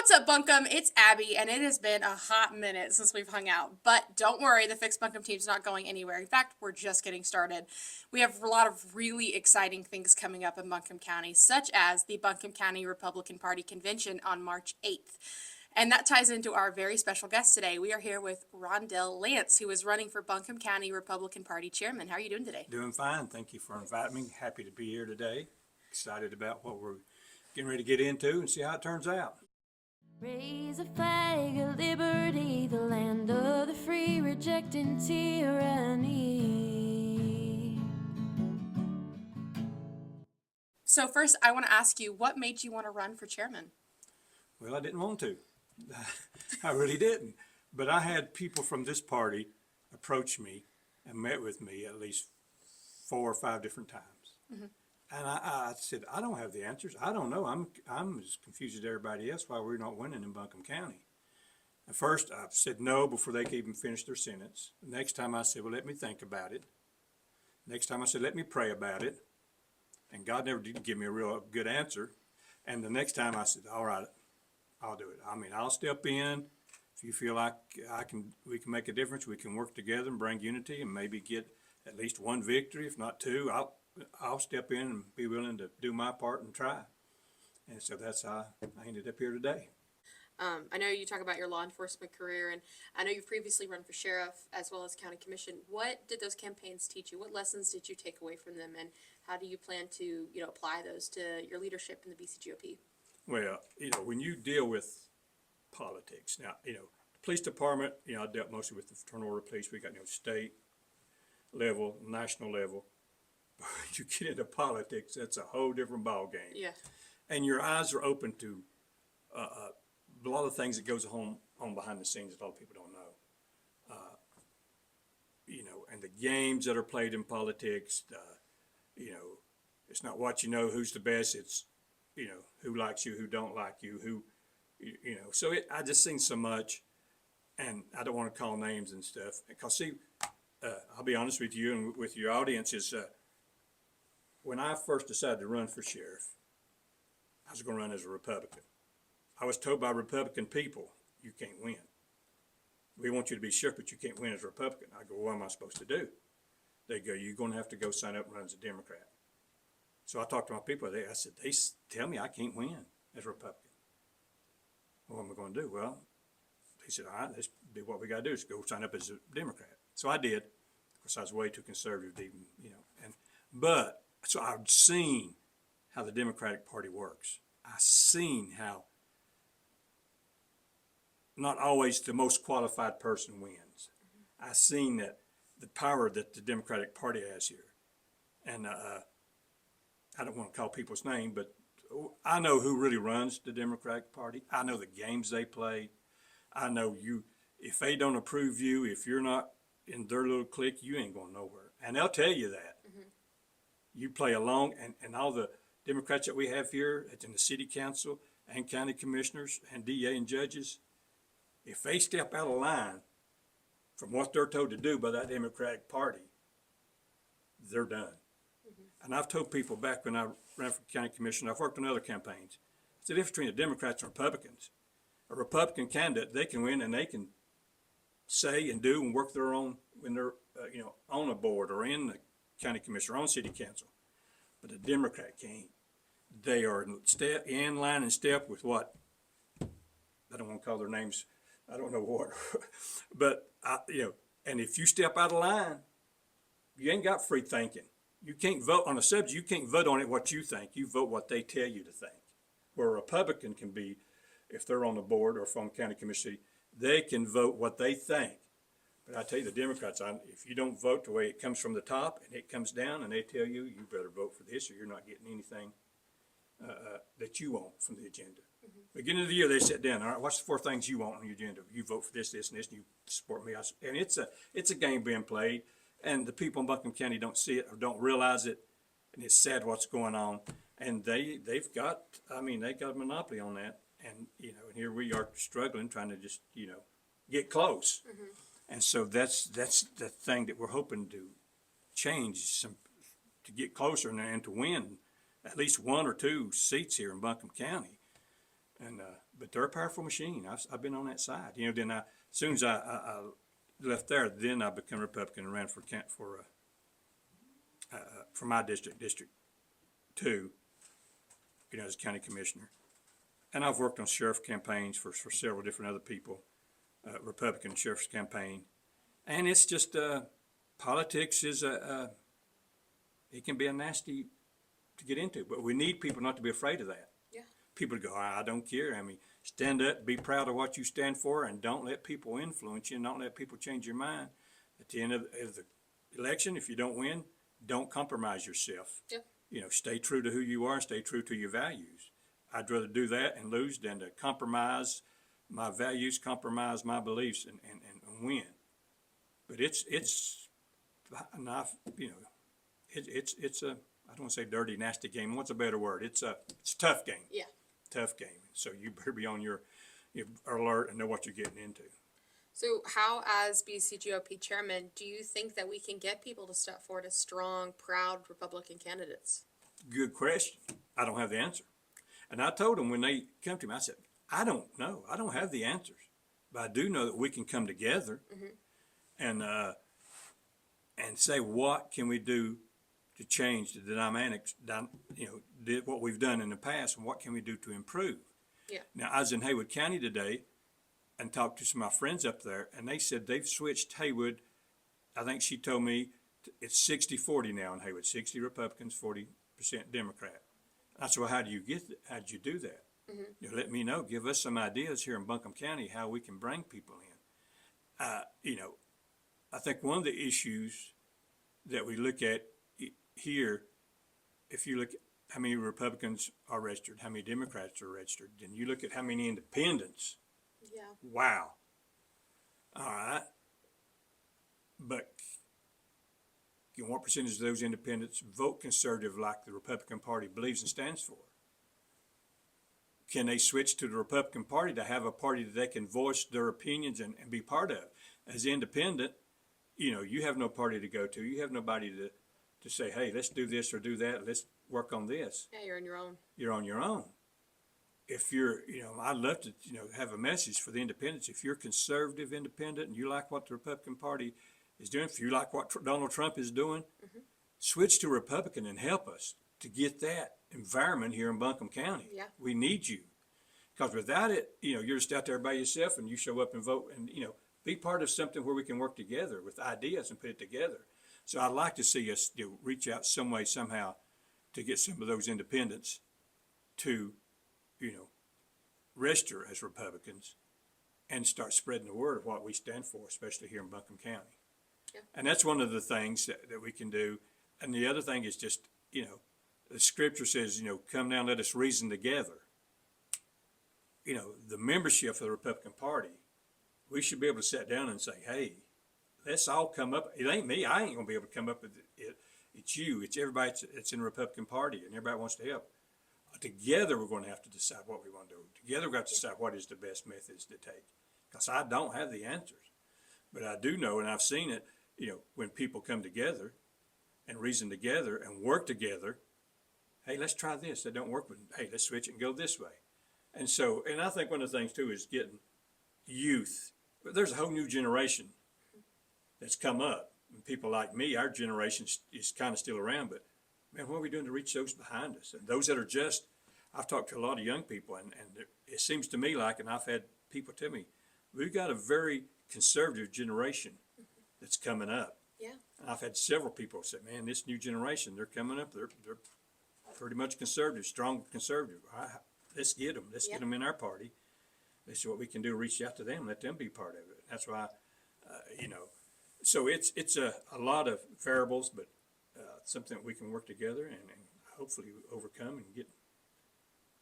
What's up, Buncombe? It's Abby, and it has been a hot minute since we've hung out. But don't worry, the Fix Buncombe team's not going anywhere. In fact, we're just getting started. We have a lot of really exciting things coming up in Buncombe County, such as the Buncombe County Republican Party Convention on March 8th. And that ties into our very special guest today. We are here with Rondell Lance, who is running for Buncombe County Republican Party Chairman. How are you doing today? Doing fine. Thank you for inviting me. Happy to be here today. Excited about what we're getting ready to get into and see how it turns out. Raise a flag of liberty, the land of the free, rejecting tyranny. So first, I want to ask you, what made you want to run for chairman? Well, I didn't want to. I really didn't. But I had people from this party approach me and met with me at least 4 or 5 different times. Mm-hmm. And I said, I don't have the answers. I don't know. I'm as confused as everybody else why we're not winning in Buncombe County. At first, I said no before they could even finish their sentence. The next time I said, well, let me think about it. Next time I said, let me pray about it. And God never did give me a real good answer. And the next time I said, all right, I'll do it. I mean, I'll step in. If you feel like we can make a difference, we can work together and bring unity and maybe get at least 1 victory, if not 2. I'll step in and be willing to do my part and try. And so that's how I ended up here today. I know you talk about your law enforcement career, and I know you've previously run for sheriff as well as county commission. What did those campaigns teach you? What lessons did you take away from them, and how do you plan to, apply those to your leadership in the BCGOP? Well, when you deal with politics, now, the police department, I dealt mostly with the fraternal order police. We got, state level, national level. You get into politics, that's a whole different ball game. Yeah. And your eyes are open to a lot of things that goes on behind the scenes that a lot of people don't know. And the games that are played in politics, it's not what you know, who's the best, it's, who likes you, who don't like you, So I just seen so much, and I don't want to call names and stuff. Because see, I'll be honest with you and with your audience is, when I first decided to run for sheriff, I was going to run as a Republican. I was told by Republican people, you can't win. We want you to be sheriff, but you can't win as a Republican. I go, what am I supposed to do? They go, you're going to have to go sign up and run as a Democrat. So I talked to my people. I said, they tell me I can't win as a Republican. What am I going to do? Well, they said, all right, let's do what we got to do is go sign up as a Democrat. So I did. Of course, I was way too conservative to even, So I've seen how the Democratic Party works. I've seen how not always the most qualified person wins. I've seen that the power that the Democratic Party has here. And I don't want to call people's name, but I know who really runs the Democratic Party. I know the games they play. I know if they don't approve you, if you're not in their little clique, you ain't going nowhere. And they'll tell you that. Mm-hmm. You play along, and all the Democrats that we have here in the city council and county commissioners and DA and judges, if they step out of line from what they're told to do by that Democratic Party, they're done. Mm-hmm. And I've told people back when I ran for county commissioner, I've worked on other campaigns, it's the difference between the Democrats and Republicans. A Republican candidate, they can win and they can say and do and work their own when they're on a board or in the county commission or on city council. But a Democrat can't. They are in line and step with what? I don't want to call their names. I don't know what. But, and if you step out of line, you ain't got free thinking. You can't vote on a subject. You can't vote on it what you think. You vote what they tell you to think. Where a Republican can be, if they're on the board or from county commission, they can vote what they think. But I tell you, the Democrats, if you don't vote the way it comes from the top and it comes down and they tell you, you better vote for this or you're not getting anything that you want from the agenda. Mm-hmm. Beginning of the year, they sit down. All right, what's the 4 things you want on your agenda? You vote for this, this, and this, and you support me. And it's a game being played, and the people in Buncombe County don't see it or don't realize it, and it's sad what's going on. And they've got a monopoly on that, and and here we are struggling, trying to just get close. Mm-hmm. And so that's the thing that we're hoping to change to get closer and to win at least 1 or 2 seats here in Buncombe County. And but they're a powerful machine. I've been on that side. You know, then as soon as I left there, then I became Republican and ran for my district, District 2, you know, as county commissioner. And I've worked on sheriff campaigns for several different other people, Republican sheriff's campaign. And it's just, politics is it can be a nasty to get into, but we need people not to be afraid of that. Yeah. People to go, I don't care. I mean, stand up, be proud of what you stand for, and don't let people influence you, and don't let people change your mind. At the end of the election, if you don't win, don't compromise yourself. Yeah. You know, stay true to who you are, stay true to your values. I'd rather do that and lose than to compromise my values, compromise my beliefs, and win. But it's enough, you know, it's a, I don't want to say dirty, nasty game. What's a better word? It's a tough game. Yeah. Tough game. So you better be on your alert and know what you're getting into. So how, as BC GOP chairman, do you think that we can get people to step forward as strong, proud Republican candidates? Good question. I don't have the answer. And I told them when they come to me, I said, I don't know. I don't have the answers. But I do know that we can come together and say, what can we do to change the dynamics, you know, did what we've done in the past, and what can we do to improve? Yeah. Now, I was in Haywood County today and talked to some of my friends up there, and they said they've switched Haywood. I think she told me it's 60-40 now in Haywood, 60 Republicans, 40% Democrat. I said, well, how did you do that? You know, let me know. Give us some ideas here in Buncombe County how we can bring people in. You know, I think one of the issues that we look at here, if you look at how many Republicans are registered, how many Democrats are registered, then you look at how many independents. Yeah. Wow. All right. But you know, what percentage of those independents vote conservative like the Republican Party believes and stands for? Can they switch to the Republican Party to have a party that they can voice their opinions and be part of? As independent, you know, you have no party to go to. You have nobody to say, hey, let's do this or do that. Let's work on this. Yeah, you're on your own. You're on your own. If you're, you know, I'd love to, you know, have a message for the independents. If you're conservative independent and you like what the Republican Party is doing, if you like what Donald Trump is doing, switch to Republican and help us to get that environment here in Buncombe County. Yeah. We need you. Because without it, you know, you're just out there by yourself and you show up and vote and, you know, be part of something where we can work together with ideas and put it together. So I'd like to see us, you know, reach out some way, somehow, to get some of those independents to, you know, register as Republicans and start spreading the word of what we stand for, especially here in Buncombe County. Yeah. And that's one of the things that we can do. And the other thing is just, you know, the scripture says, you know, come down, let us reason together. You know, the membership of the Republican Party, we should be able to sit down and say, hey, let's all come up. It ain't me. I ain't going to be able to come up with it. It's you. It's everybody that's in the Republican Party, and everybody wants to help. Together, we're going to have to decide what we want to do. Together, we've got to decide what is the best methods to take. Because I don't have the answers. But I do know, and I've seen it, you know, when people come together and reason together and work together, hey, let's try this. That don't work with, hey, let's switch it and go this way. And so, and I think one of the things, too, is getting youth. But there's a whole new generation that's come up. And people like me, our generation is kind of still around, but man, what are we doing to reach those behind us? And those that are just, I've talked to a lot of young people, and it seems to me like, and I've had people tell me, we've got a very conservative generation that's coming up. Yeah. And I've had several people say, man, this new generation, they're coming up, they're pretty much conservative, strong conservative. Let's get them. Let's get them in our party. Let's see what we can do to reach out to them, let them be part of it. That's why, you know, so it's a lot of variables, but something that we can work together and hopefully overcome and get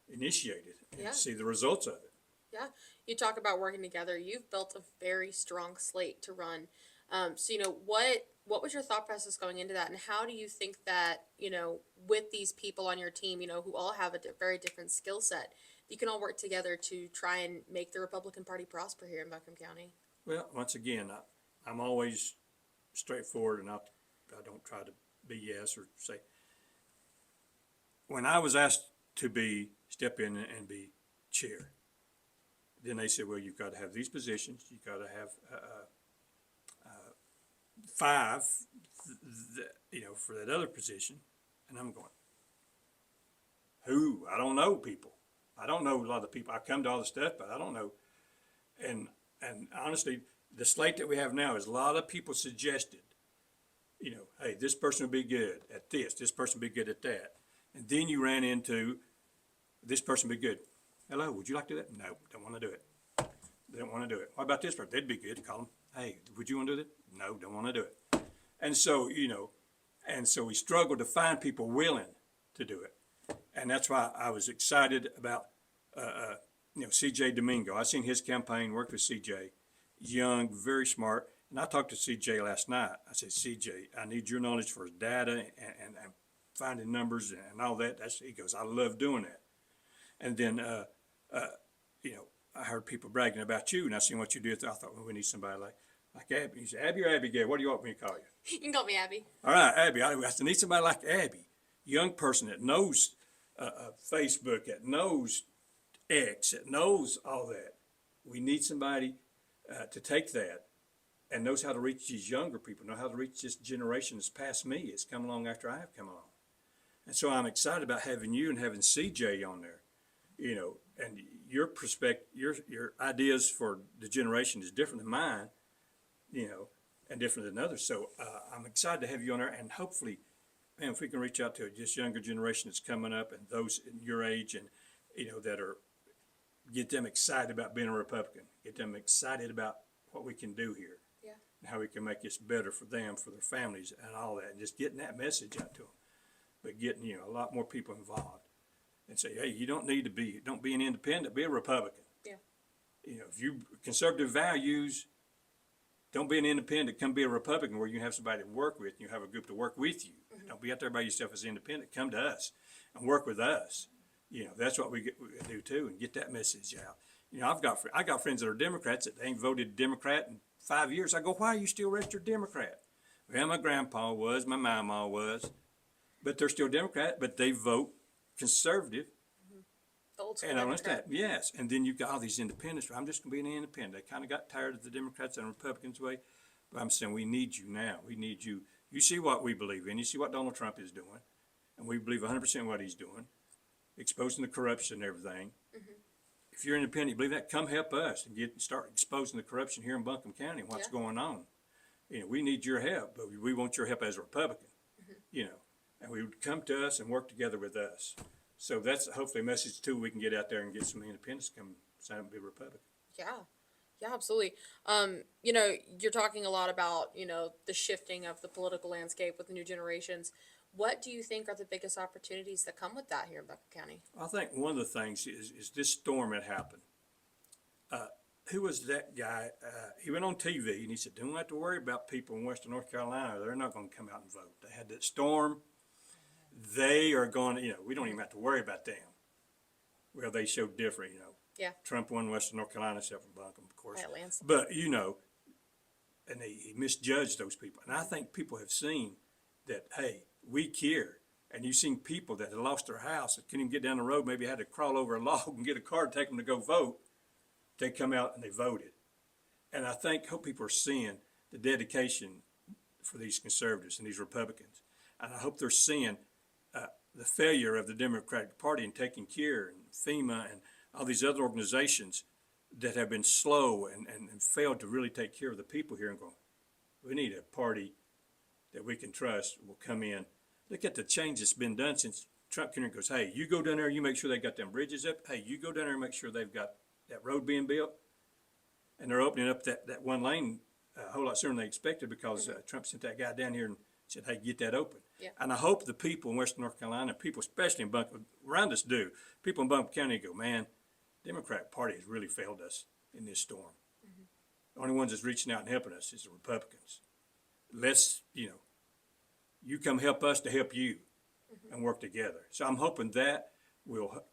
initiated and see the results of it. Yeah. You talk about working together. You've built a very strong slate to run. So, you know, what was your thought process going into that? And how do you think that, you know, with these people on your team, you know, who all have a very different skill set, you can all work together to try and make the Republican Party prosper here in Buncombe County? Well, once again, I'm always straightforward, and I don't try to BS or say. When I was asked to step in and be chair, then they said, well, you've got to have these positions, you've got to have, 5, for that other position. And I'm going, who? I don't know people. I don't know a lot of the people. I come to all the stuff, but I don't know. And honestly, the slate that we have now is a lot of people suggested, hey, this person would be good at this person would be good at that. And then you ran into, this person would be good. Hello, would you like to do that? No, don't want to do it. They don't want to do it. What about this person? They'd be good. Call them. Hey, would you want to do that? No, don't want to do it. And so, we struggled to find people willing to do it. And that's why I was excited about, CJ Domingo. I seen his campaign, worked with CJ, young, very smart. And I talked to CJ last night. I said, CJ, I need your knowledge for data and finding numbers and all that. He goes, I love doing that. And then, I heard people bragging about you, and I seen what you did. I thought, well, we need somebody like Abby. He said, Abby or Abigail, what do you want me to call you? You can call me Abby. All right, Abby. I need somebody like Abby, young person that knows Facebook, that knows X, that knows all that. We need somebody to take that and knows how to reach these younger people, know how to reach this generation that's past me. It's come along after I have come along. And so I'm excited about having you and having CJ on there, and your perspective, your ideas for the generation is different than mine, and different than others. So I'm excited to have you on there, and hopefully, man, if we can reach out to this younger generation that's coming up and those in your age and, that are, get them excited about being a Republican, get them excited about what we can do here. Yeah. And how we can make this better for them, for their families and all that, and just getting that message out to them. But getting, a lot more people involved and say, hey, you don't be an independent, be a Republican. Yeah. If you conservative values, don't be an independent, come be a Republican where you have somebody to work with, and you have a group to work with you. Mm-hmm. Don't be out there by yourself as an independent, come to us and work with us. That's what we do too, and get that message out. I got friends that are Democrats that ain't voted Democrat in 5 years. I go, why are you still registered Democrat? Well, my grandpa was, my mama was, but they're still Democrat, but they vote conservative. Old school And I understand, Democrat. yes. And then you've got all these independents. I'm just going to be an independent. They kind of got tired of the Democrats and Republicans' way. But I'm saying we need you now. We need you. You see what we believe in. You see what Donald Trump is doing. And we believe 100% what he's doing, exposing the corruption and everything. Mm-hmm. If you're independent, you believe that, come help us and start exposing the corruption here in Buncombe County and what's going on. We need your help, but we want your help as a Republican, and we would come to us and work together with us. So that's hopefully a message too. We can get out there and get some independents to come sign up and be a Republican. Yeah, absolutely. You're talking a lot about, the shifting of the political landscape with the new generations. What do you think are the biggest opportunities that come with that here in Buncombe County? I think one of the things is this storm that happened. Who was that guy? He went on TV and he said, don't have to worry about people in Western North Carolina. They're not going to come out and vote. They had that storm. They are going to, we don't even have to worry about them. Well, they showed different, Yeah. Trump won Western North Carolina, except for Buncombe, of course. At Lance. But, and he misjudged those people. And I think people have seen that, hey, we care. And you've seen people that had lost their house and couldn't even get down the road, maybe had to crawl over a log and get a car to take them to go vote. They come out and they voted. And I hope people are seeing the dedication for these conservatives and these Republicans. And I hope they're seeing the failure of the Democratic Party in taking care, and FEMA and all these other organizations that have been slow and failed to really take care of the people here, and go, we need a party that we can trust will come in. Look at the change that's been done since Trump came in and goes, hey, you go down there, you make sure they got them bridges up. Hey, you go down there and make sure they've got that road being built. And they're opening up that one lane a whole lot sooner than they expected, because Trump sent that guy down here and said, hey, get that open. Yeah. And I hope the people in Western North Carolina, people especially in Buncombe, around us do, people in Buncombe County go, man, the Democratic Party has really failed us in this storm. Mm-hmm. The only ones that's reaching out and helping us is the Republicans. Let's, you come help us to help you, and work together. So I'm hoping that will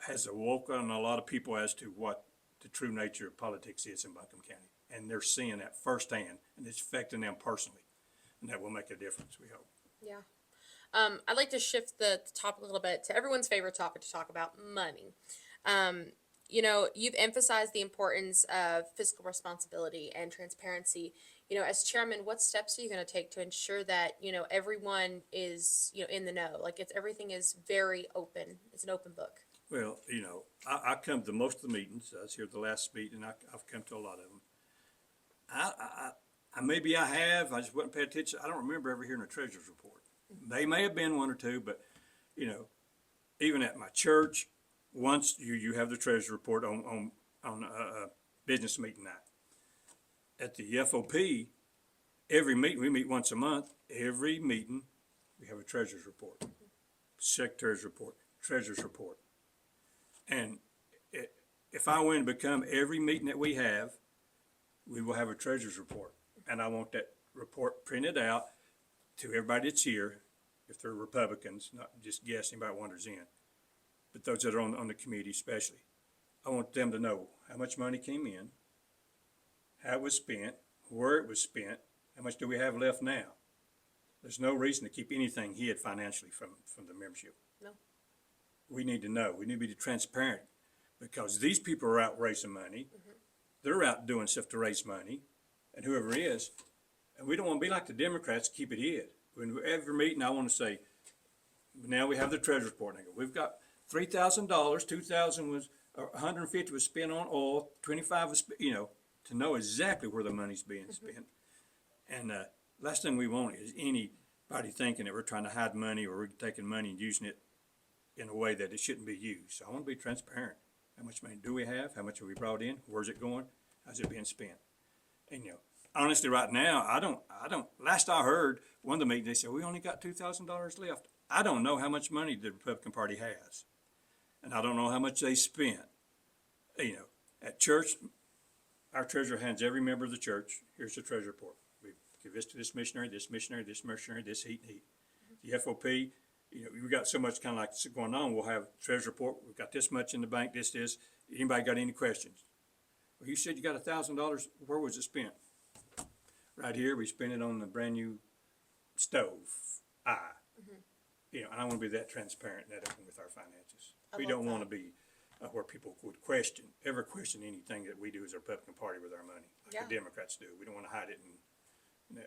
has awoken a lot of people as to what the true nature of politics is in Buncombe County. And they're seeing that firsthand, and it's affecting them personally. And that will make a difference, we hope. Yeah. I'd like to shift the topic a little bit to everyone's favorite topic to talk about, money. you know, you've emphasized the importance of fiscal responsibility and transparency. You know, as chairman, what steps are you going to take to ensure that, you know, everyone is, you know, in the know? Like it's everything is very open. It's an open book. Well, you know, I come to most of the meetings. I was here at the last meeting. I've come to a lot of them. Maybe I have. I just wasn't paying attention. I don't remember ever hearing a treasurer's report. They may have been one or two, but you know, even at my church, once you have the treasurer's report on business meeting night. At the FOP, every meeting, we meet once a month. Every meeting, we have a treasurer's report, secretary's report, treasurer's report. And if I win to become every meeting that we have, we will have a treasurer's report. And I want that report printed out to everybody that's here, if they're Republicans, not just guessing anybody wanders in, but those that are on the committee especially. I want them to know how much money came in, how it was spent, where it was spent, how much do we have left now. There's no reason to keep anything hid financially from the membership. No. We need to know. We need to be transparent because these people are out raising money. They're out doing stuff to raise money, and whoever is, and we don't want to be like the Democrats, keep it hid. When every meeting, I want to say, now we have the treasurer's report. And I go, we've got $3,000, $2,000 was, $150 was spent on oil, $25 was, you know, to know exactly where the money's being spent. And last thing we want is anybody thinking that we're trying to hide money or we're taking money and using it in a way that it shouldn't be used. So I want to be transparent. How much money do we have? How much have we brought in? Where's it going? How's it being spent? And, you know, honestly, right now, I don't, last I heard, one of the meetings, they said, we only got $2,000 left. I don't know how much money the Republican Party has. And I don't know how much they spent. You know, at church, our treasurer hands every member of the church, here's the treasure report. We give this to this missionary, this missionary, this missionary, this heat and heat. The FOP, you know, we got so much kind of like going on, we'll have treasure report, we've got this much in the bank, this. Anybody got any questions? Well, you said you got $1,000, where was it spent? Right here, we spent it on the brand new stove. You know, and I want to be that transparent and that open with our finances. We don't want to be where people would ever question anything that we do as a Republican Party with our money, like the Democrats do. We don't want to hide it.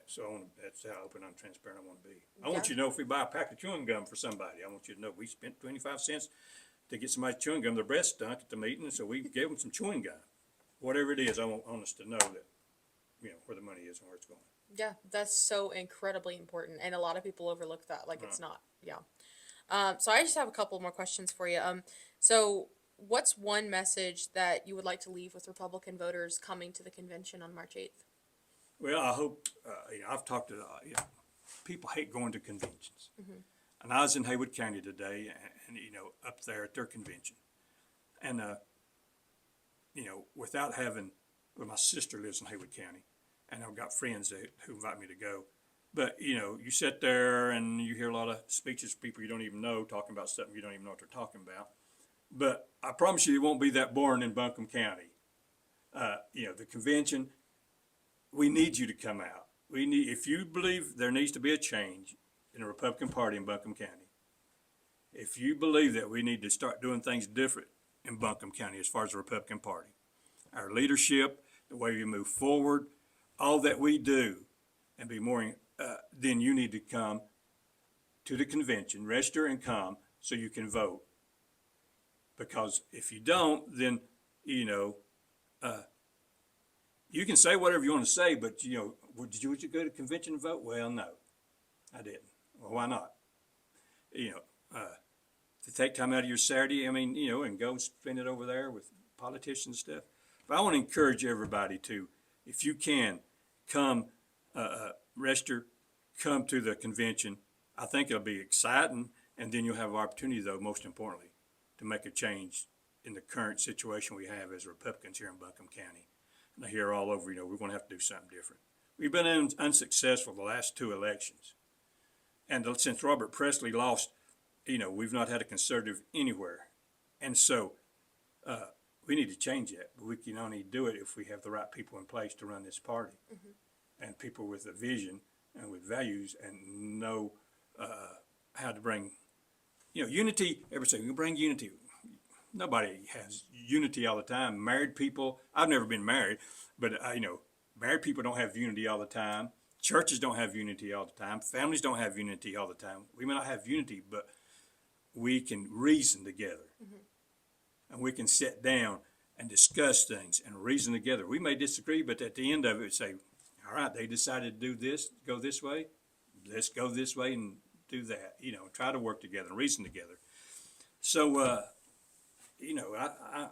So that's how open and transparent I want to be. I want you to know if we buy a pack of chewing gum for somebody, I want you to know we spent 25 cents to get somebody chewing gum. Their breath stunk at the meeting, so we gave them some chewing gum. Whatever it is, I want us to know that, you know, where the money is and where it's going. Yeah, that's so incredibly important, and a lot of people overlook that. Like it's not. Yeah. So I just have a couple more questions for you. So what's one message that you would like to leave with Republican voters coming to the convention on March 8th? Well, I hope, you know, I've talked to, you know, people hate going to conventions. And I was in Haywood County today and, you know, up there at their convention. And, you know, without having, well, my sister lives in Haywood County and I've got friends who invite me to go. But, you know, you sit there and you hear a lot of speeches from people you don't even know talking about something you don't even know what they're talking about. But I promise you it won't be that boring in Buncombe County. You know, the convention, we need you to come out. If you believe there needs to be a change in the Republican Party in Buncombe County, if you believe that we need to start doing things different in Buncombe County as far as the Republican Party, our leadership, the way we move forward, all that we do, and be more, then you need to come to the convention, register and come so you can vote. Because if you don't, then, you know, you can say whatever you want to say, but, you know, would you go to the convention and vote? Well, no, I didn't. Well, why not? You know, to take time out of your Saturday, I mean, you know, and go spend it over there with politicians and stuff. But I want to encourage everybody to, if you can, come register, come to the convention. I think it'll be exciting, and then you'll have an opportunity, though, most importantly, to make a change in the current situation we have as Republicans here in Buncombe County. And I hear all over, you know, we're going to have to do something different. We've been unsuccessful the last two elections. And since Robert Presley lost, you know, we've not had a conservative anywhere. And so we need to change that. But we can only do it if we have the right people in place to run this party. And people with a vision and with values and know how to bring, you know, unity. Everybody say, we bring unity. Nobody has unity all the time. Married people, I've never been married, but married people don't have unity all the time. Churches don't have unity all the time. Families don't have unity all the time. We may not have unity, but we can reason together. And we can sit down and discuss things and reason together. We may disagree, but at the end of it, say, all right, they decided to do this, go this way. Let's go this way and do that. Try to work together and reason together. So, I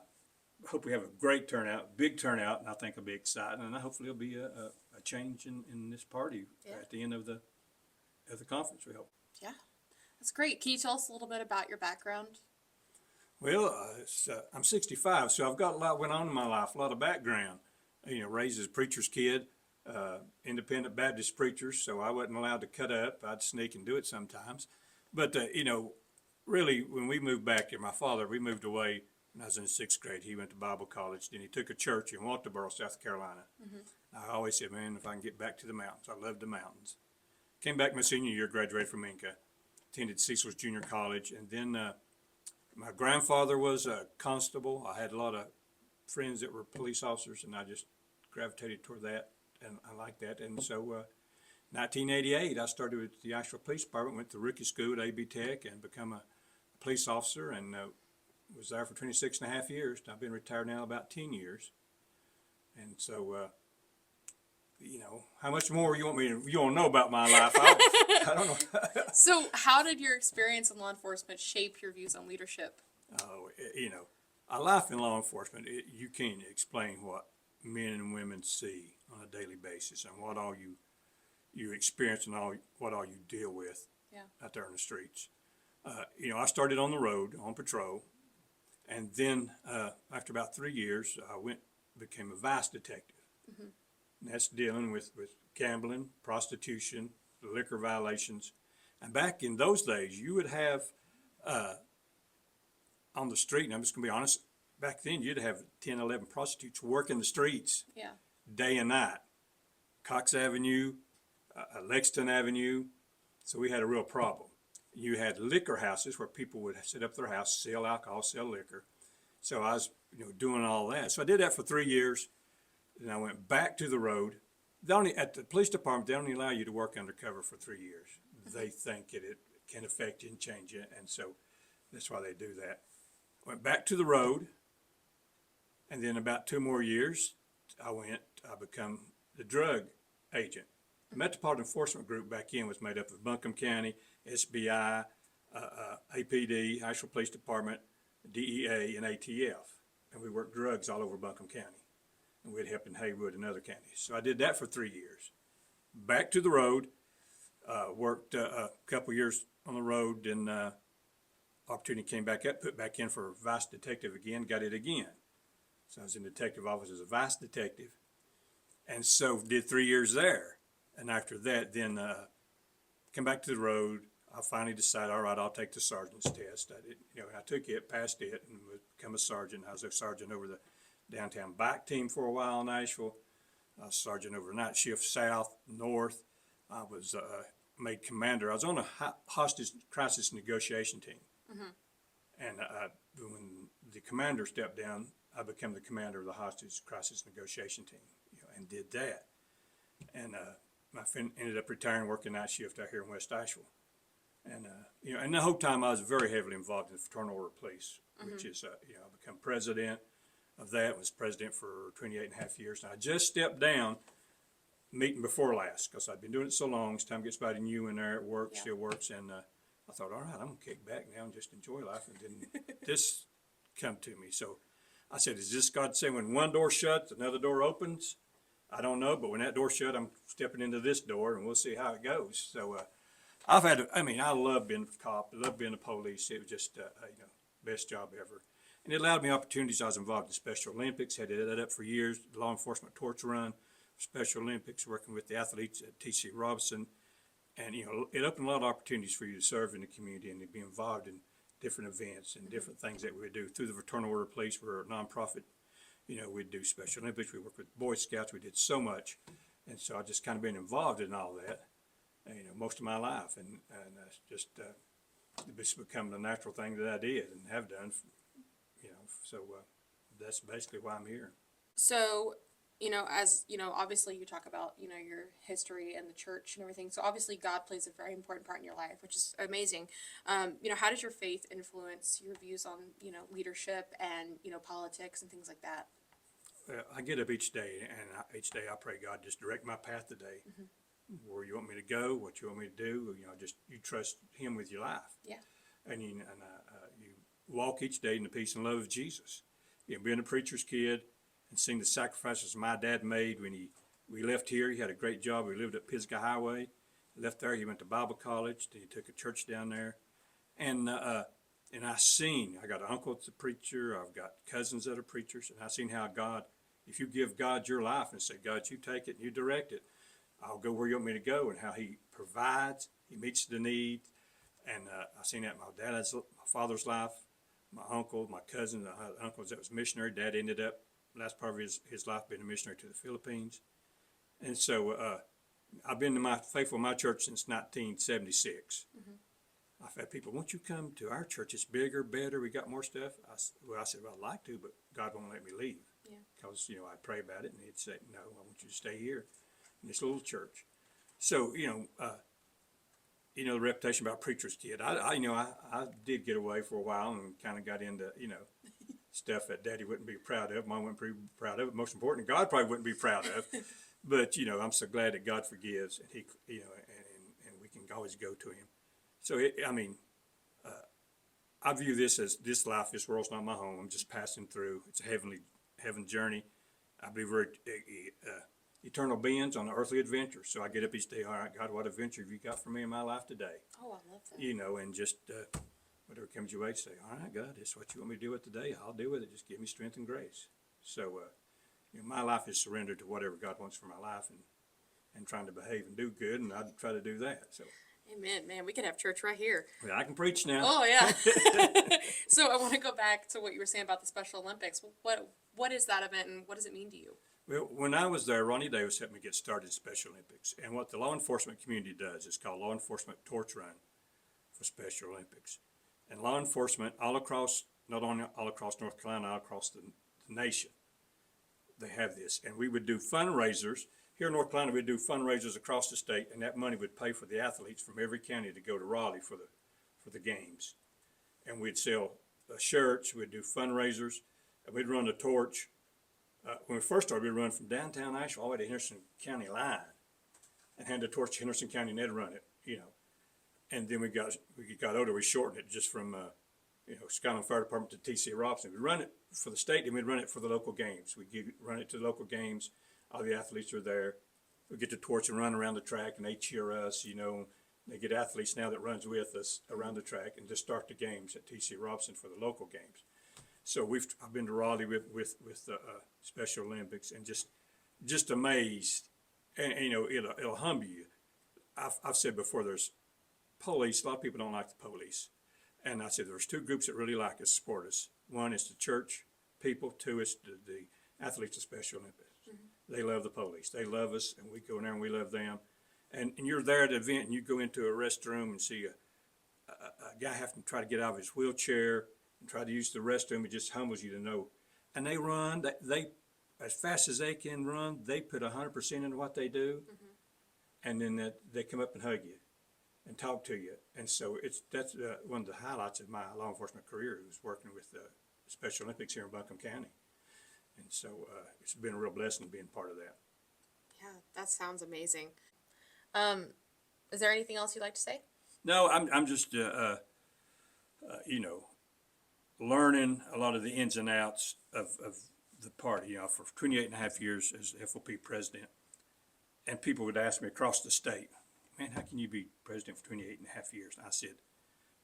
hope we have a great turnout, big turnout, and I think it'll be exciting. And hopefully it'll be a change in this party at the end of the conference, we hope. Yeah, that's great. Can you tell us a little bit about your background? Well, I'm 65, so I've got a lot went on in my life, a lot of background. Raised as a preacher's kid, independent Baptist preacher, so I wasn't allowed to cut up. I'd sneak and do it sometimes. But, really, when we moved back here, my father, we moved away when I was in the 6th grade. He went to Bible college, then he took a church in Walterboro, South Carolina. I always said, man, if I can get back to the mountains, I love the mountains. Came back my senior year, graduated from Inca, attended Cecil's Junior College, and then my grandfather was a constable. I had a lot of friends that were police officers, and I just gravitated toward that, and I liked that. And so 1988, I started with the actual police department, went to rookie school at AB Tech, and become a police officer, and was there for 26 and a half years. I've been retired now about 10 years. And so, how much more you want to know about my life? I don't know. So how did your experience in law enforcement shape your views on leadership? A life in law enforcement, you can't explain what men and women see on a daily basis and what all you experience and what all you deal with out there in the streets. I started on the road, on patrol, and then after about 3 years, I became a vice detective. And that's dealing with gambling, prostitution, liquor violations. And back in those days, you would have on the street, and I'm just going to be honest, back then you'd have 10, 11 prostitutes working the streets day and night. Cox Avenue, Lexington Avenue. So we had a real problem. You had liquor houses where people would set up their house, sell alcohol, sell liquor. So I was, doing all that. So I did that for 3 years. Then I went back to the road. At the police department, they only allow you to work undercover for 3 years. They think it can affect you and change you, and so that's why they do that. Went back to the road, and then about 2 more years, I become the drug agent. The Metropolitan Enforcement Group back then was made up of Buncombe County, SBI, APD, Asheville Police Department, DEA, and ATF. And we worked drugs all over Buncombe County. And we'd help in Haywood and other counties. So I did that for 3 years. Back to the road, worked a couple years on the road, and opportunity came back up, put back in for vice detective again, got it again. So I was in the detective office as a vice detective. And so did 3 years there. And after that, then come back to the road. I finally decided, all right, I'll take the sergeant's test. I took it, passed it, and become a sergeant. I was a sergeant over the downtown bike team for a while in Nashville. I was sergeant over night shift south, north. I was made commander. I was on a hostage crisis negotiation team. And when the commander stepped down, I became the commander of the hostage crisis negotiation team, and did that. And my friend ended up retiring, working night shift out here in West Asheville. And, and the whole time I was very heavily involved in the Fraternal Order of Police, which is, I became president of that, was president for 28 and a half years. And I just stepped down meeting before last because I'd been doing it so long. As time gets by, new in there at work, still works. And I thought, all right, I'm going to kick back now and just enjoy life. And then this come to me. So I said, is this God saying when one door shuts, another door opens? I don't know, but when that door shut, I'm stepping into this door, and we'll see how it goes. So I love being a cop. I love being a police. It was just, best job ever. And it allowed me opportunities. I was involved in Special Olympics, had that up for years, law enforcement torch run, Special Olympics, working with the athletes at T.C. Robinson. And, it opened a lot of opportunities for you to serve in the community and to be involved in different events and different things that we do. Through the Fraternal Order of Police, we're a nonprofit. We'd do Special Olympics. We work with Boy Scouts. We did so much. And so I just kind of been involved in all that, most of my life. And it's just become the natural thing that I did and have done, so that's basically why I'm here. So, as obviously you talk about, your history and the church and everything. So obviously God plays a very important part in your life, which is amazing. How does your faith influence your views on, leadership and, politics and things like that? Well, I get up each day, and each day I pray, God, just direct my path today. Where you want me to go, what you want me to do, just you trust Him with your life. Yeah. And you walk each day in the peace and love of Jesus. Being a preacher's kid and seeing the sacrifices my dad made when we left here. He had a great job. We lived at Pisgah Highway. Left there, he went to Bible college. He took a church down there, and I got an uncle that's a preacher. I've got cousins that are preachers, and I seen how God, if you give God your life and say, God, you take it and you direct it, I'll go where you want me to go, and how He provides, He meets the need. And I seen that in my father's life, my uncle, my cousin, the uncles that was missionary. Dad ended up, last part of his life, being a missionary to the Philippines. And so I've been faithful in my church since 1976. I've had people, won't you come to our church? It's bigger, better, we got more stuff. I said, well, I'd like to, but God won't let me leave. Yeah. Because, I'd pray about it, and He'd say, no, I want you to stay here in this little church. So, the reputation about preacher's kid. I did get away for a while and kind of got into, stuff that Daddy wouldn't be proud of, Mom wouldn't be proud of. Most important, God probably wouldn't be proud of. But, I'm so glad that God forgives, and He, and we can always go to Him. So, I view this as this life, this world's not my home. I'm just passing through. It's a heaven journey. I believe we're eternal beings on an earthly adventure. So I get up each day, all right, God, what adventure have you got for me in my life today? Oh, I love that. And just whatever comes your way, say, all right, God, this is what you want me to do with today. I'll do with it. Just give me strength and grace. So, my life is surrendered to whatever God wants for my life, and trying to behave and do good, and I try to do that. So. Amen, man. We could have church right here. Well, I can preach now. Oh, yeah. So I want to go back to what you were saying about the Special Olympics. What is that event, and what does it mean to you? Well, when I was there, Ronnie Davis helped me get started in Special Olympics. And what the law enforcement community does is called Law Enforcement Torch Run for Special Olympics. And law enforcement all across, not only all across North Carolina, all across the nation, they have this. And we would do fundraisers. Here in North Carolina, we'd do fundraisers across the state, and that money would pay for the athletes from every county to go to Raleigh for the games. And we'd sell shirts, we'd do fundraisers, and we'd run the torch. When we first started, we'd run from downtown Asheville all the way to Henderson County line and hand the torch to Henderson County, and they'd run it, And then we got older, we shortened it just from, Skyland Fire Department to T.C. Robson. We'd run it for the state, and we'd run it for the local games. We'd run it to the local games. All the athletes are there. We get the torch and run around the track, and they cheer us, They get athletes now that runs with us around the track and just start the games at T.C. Robson for the local games. So I've been to Raleigh with the Special Olympics, and just amazed, and it'll humble you. I've said before, there's police. A lot of people don't like the police, and I said there's two groups that really like us, support us. One is the church people. Two is the athletes of Special Olympics. Mm-hmm. They love the police. They love us, and we go in there and we love them. And you're there at an event, and you go into a restroom and see a guy have to try to get out of his wheelchair and try to use the restroom. It just humbles you to know. And they run, they as fast as they can run, they put 100% into what they do. Mm-hmm. And then they come up and hug you and talk to you. And so that's one of the highlights of my law enforcement career, was working with the Special Olympics here in Buncombe County. And so it's been a real blessing being part of that. Yeah, that sounds amazing. Is there anything else you'd like to say? No, I'm just, learning a lot of the ins and outs of the party. For 28 and a half years as FOP president, and people would ask me across the state, man, how can you be president for 28 and a half years? And I said,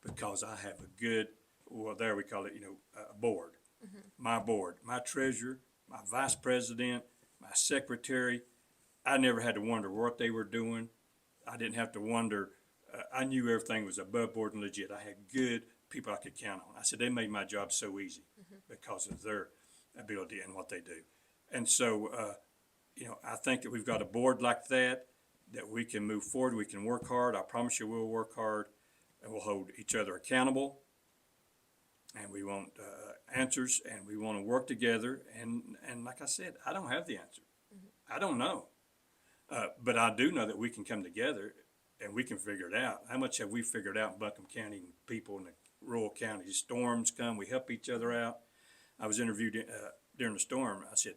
because I have a good, well, there we call it, a board. Mm-hmm. My board, my treasurer, my vice president, my secretary. I never had to wonder what they were doing. I didn't have to wonder. I knew everything was above board and legit. I had good people I could count on. I said, they made my job so easy. Mm-hmm. Because of their ability and what they do. And so, I think that we've got a board like that we can move forward. We can work hard. I promise you we'll work hard, and we'll hold each other accountable. and we want answers, and we want to work together. And like I said, I don't have the answer. I don't know. But I do know that we can come together and we can figure it out. How much have we figured out in Buncombe County and people in the rural counties? Storms come, we help each other out. I was interviewed during the storm. I said,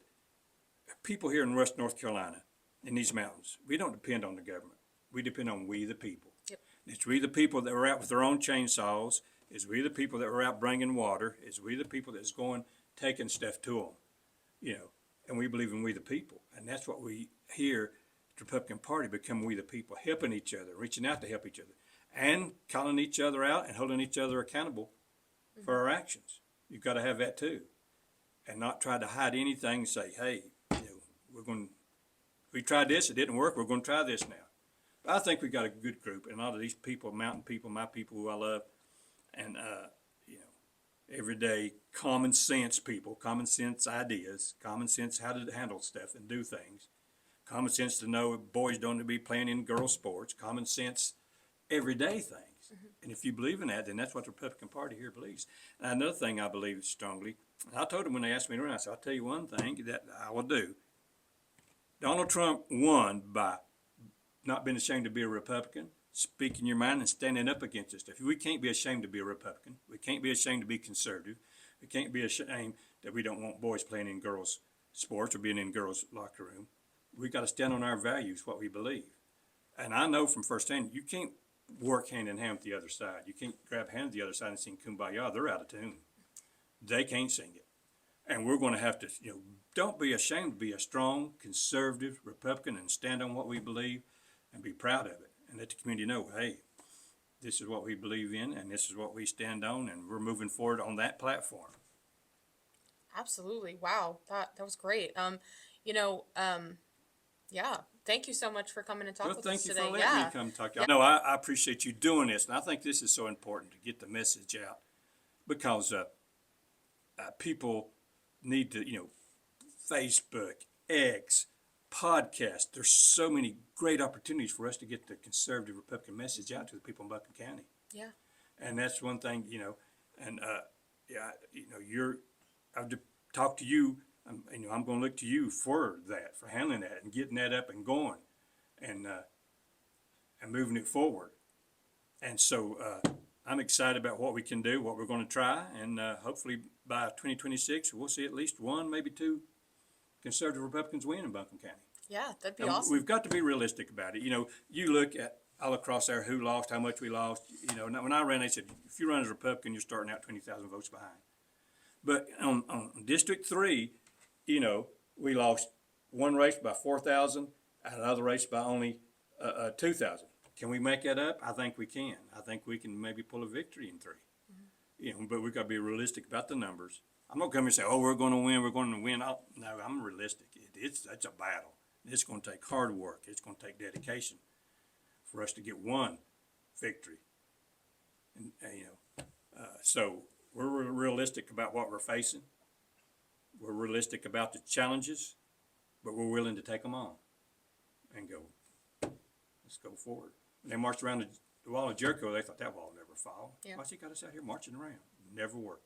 people here in West North Carolina, in these mountains, we don't depend on the government. We depend on we the people. Yep. It's we the people that were out with their own chainsaws. It's we the people that were out bringing water. It's we the people that's going, taking stuff to them, and we believe in we the people. And that's what we here, the Republican Party, become we the people, helping each other, reaching out to help each other, and calling each other out and holding each other accountable for our actions. You've got to have that too. And not try to hide anything and say, hey, we tried this, it didn't work, we're going to try this now. But I think we got a good group, and a lot of these people, mountain people, my people who I love, and, everyday common sense people, common sense ideas, common sense how to handle stuff and do things, common sense to know boys don't need to be playing in girls' sports, common sense everyday things. And if you believe in that, then that's what the Republican Party here believes. And another thing I believe strongly, and I told them when they asked me to run, I said, I'll tell you one thing that I will do. Donald Trump won by not being ashamed to be a Republican, speaking your mind and standing up against this stuff. We can't be ashamed to be a Republican. We can't be ashamed to be conservative. We can't be ashamed that we don't want boys playing in girls' sports or being in girls' locker room. We got to stand on our values, what we believe. And I know from firsthand, you can't work hand in hand with the other side. You can't grab hand with the other side and sing Kumbaya. They're out of tune. They can't sing it. And we're going to have to, don't be ashamed to be a strong, conservative Republican and stand on what we believe and be proud of it. And let the community know, hey, this is what we believe in and this is what we stand on, and we're moving forward on that platform. Absolutely. Wow. That was great. Yeah. Thank you so much for coming and talking with us today. Well, thank you for letting me come talk to you. No, I appreciate you doing this, and I think this is so important to get the message out, because people need to, Facebook, X, podcast. There's so many great opportunities for us to get the conservative Republican message out to the people in Buncombe County. Yeah. And that's one thing, and I've talked to you. I'm going to look to you for that, for handling that and getting that up and going, and moving it forward. And so I'm excited about what we can do, what we're going to try, and hopefully by 2026 we'll see at least one, maybe two conservative Republicans win in Buncombe County. Yeah, that'd be And awesome. we've got to be realistic about it. You look at all across there who lost, how much we lost. When I ran, they said if you run as a Republican, you're starting out 20,000 votes behind. But on District 3, we lost one race by 4,000 and another race by only 2,000. Can we make that up? I think we can. I think we can maybe pull a victory in 3. But we've got to be realistic about the numbers. I'm not coming and say, oh, we're going to win. No, I'm realistic. It's a battle. It's going to take hard work. It's going to take dedication for us to get one victory. And so we're realistic about what we're facing. We're realistic about the challenges, but we're willing to take them on and go. Let's go forward. When they marched around the wall of Jericho, they thought that wall would never fall. Yeah. Why's he got us out here marching around? Never worked.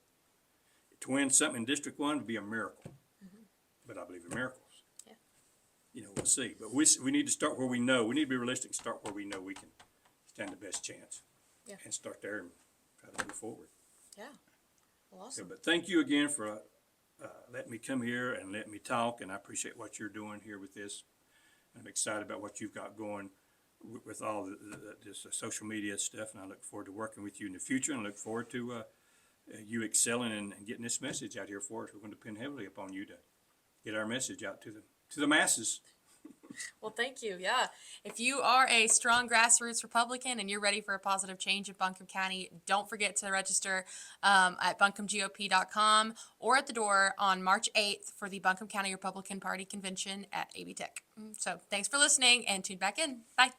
To win something in District 1 would be a miracle. But I believe in miracles. Yeah. We'll see. But we need to start where we know. We need to be realistic and start where we know we can stand the best chance. Yeah. And start there and try to move forward. Yeah. Well, awesome. But thank you again for letting me come here and let me talk, and I appreciate what you're doing here with this. I'm excited about what you've got going with all this social media stuff, and I look forward to working with you in the future, and I look forward to you excelling and getting this message out here for us. We're going to depend heavily upon you to get our message out to the masses. Well, thank you. Yeah. If you are a strong grassroots Republican and you're ready for a positive change in Buncombe County, don't forget to register at buncomegop.com or at the door on March 8th for the Buncombe County Republican Party Convention at AB Tech. So thanks for listening and tune back in. Bye.